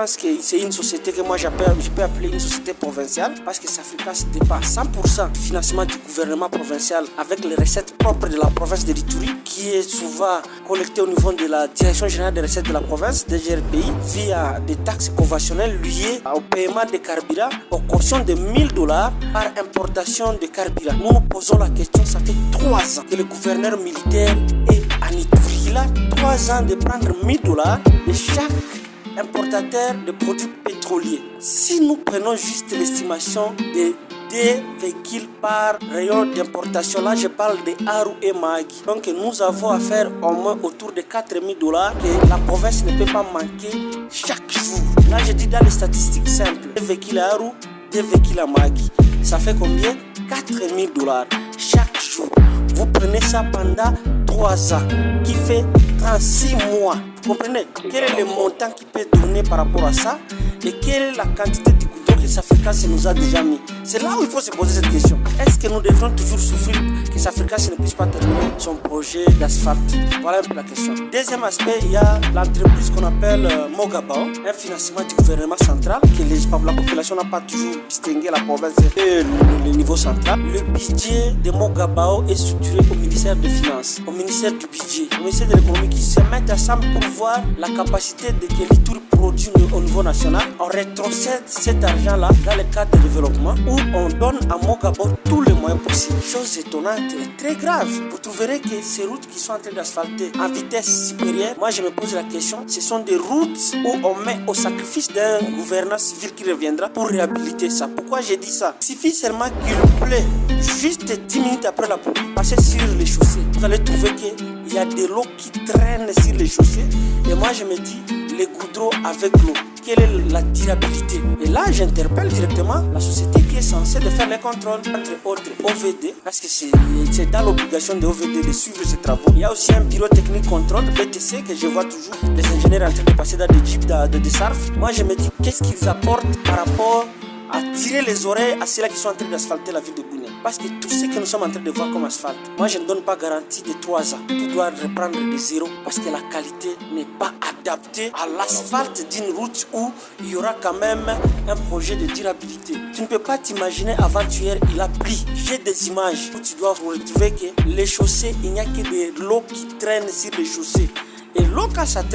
Safricas, c'est une société que moi je peux appeler une société provinciale parce que Safricas dépend 100% du financement du gouvernement provincial avec les recettes propres de la province de l'Ituri qui est souvent collectée au niveau de la Direction générale des recettes de la province, DGRPI, via des taxes conventionnelles liées au paiement des carburants aux cautions de $1000 par importation de carburant. Nous nous posons la question, ça fait 3 ans que le gouverneur militaire est en Ituri. Il a 3 ans de prendre $1000 de chaque importateur de produits pétroliers. Si nous prenons juste l'estimation de 2 véhicules par rayon d'importation, là je parle de Aru et Mahagi. Donc nous avons affaire au moins autour de $4000 que la province ne peut pas manquer chaque jour. Là je dis dans les statistiques simples, 2 véhicules à Aru, 2 véhicules à Mahagi. Ça fait combien? $4000 chaque jour. Vous prenez ça pendant 3 ans, qui fait 36 mois. Vous comprenez? Quel est le montant qui peut donner par rapport à ça? Et quelle est la quantité de goudron que Safricas nous a déjà mis? C'est là où il faut se poser cette question. Est-ce que nous devons toujours souffrir que Safricas ne puisse pas terminer son projet d'asphalte? Voilà un peu la question. Deuxième aspect, il y a l'entreprise qu'on appelle Mogabao, un financement du gouvernement central que la population n'a pas toujours distingué la province et le niveau central. Le budget de Mogabao est structuré au ministère des Finances, au ministère du Budget, au ministère de l'Économie qui se mettent ensemble pour voir la capacité de que l'Ituri produit au niveau national. On rétrocède cet argent-là dans le cadre de développement où on donne à Mogabao tous les moyens possibles. Chose étonnante et très grave. Vous trouverez que ces routes qui sont en train d'asphalter en vitesse supérieure, moi je me pose la question, ce sont des routes où on met au sacrifice d'un gouverneur civil qui reviendra pour réhabiliter ça. Pourquoi j'ai dit ça? Il suffit seulement qu'il plaît juste 10 minutes après la pluie, passer sur les chaussées. Vous allez trouver qu'il y a de l'eau qui traîne sur les chaussées. Et moi je me dis, les goudrons avec l'eau, quelle est la durabilité? Et là j'interpelle directement la société qui est censée de faire les contrôles, entre autres OVD, parce que c'est dans l'obligation de OVD de suivre ces travaux. Il y a aussi un bureau technique contrôle, BTC, que je vois toujours les ingénieurs en train de passer dans des jeeps de SARF. Moi je me dis, qu'est-ce qu'ils apportent par rapport à tirer les oreilles à ceux-là qui sont en train d'asphalter la ville de Bunia? Parce que tout ce que nous sommes en train de voir comme asphalte, moi je ne donne pas garantie de 3 ans. Tout doit reprendre de zéro parce que la qualité n'est pas adaptée à l'asphalte d'une route où il y aura quand même un projet de durabilité. Tu ne peux pas t'imaginer avant-hier il a plu. J'ai des images où tu dois retrouver que les chaussées, il n'y a que de l'eau qui traîne sur les chaussées. Et l'eau quand ça traîne,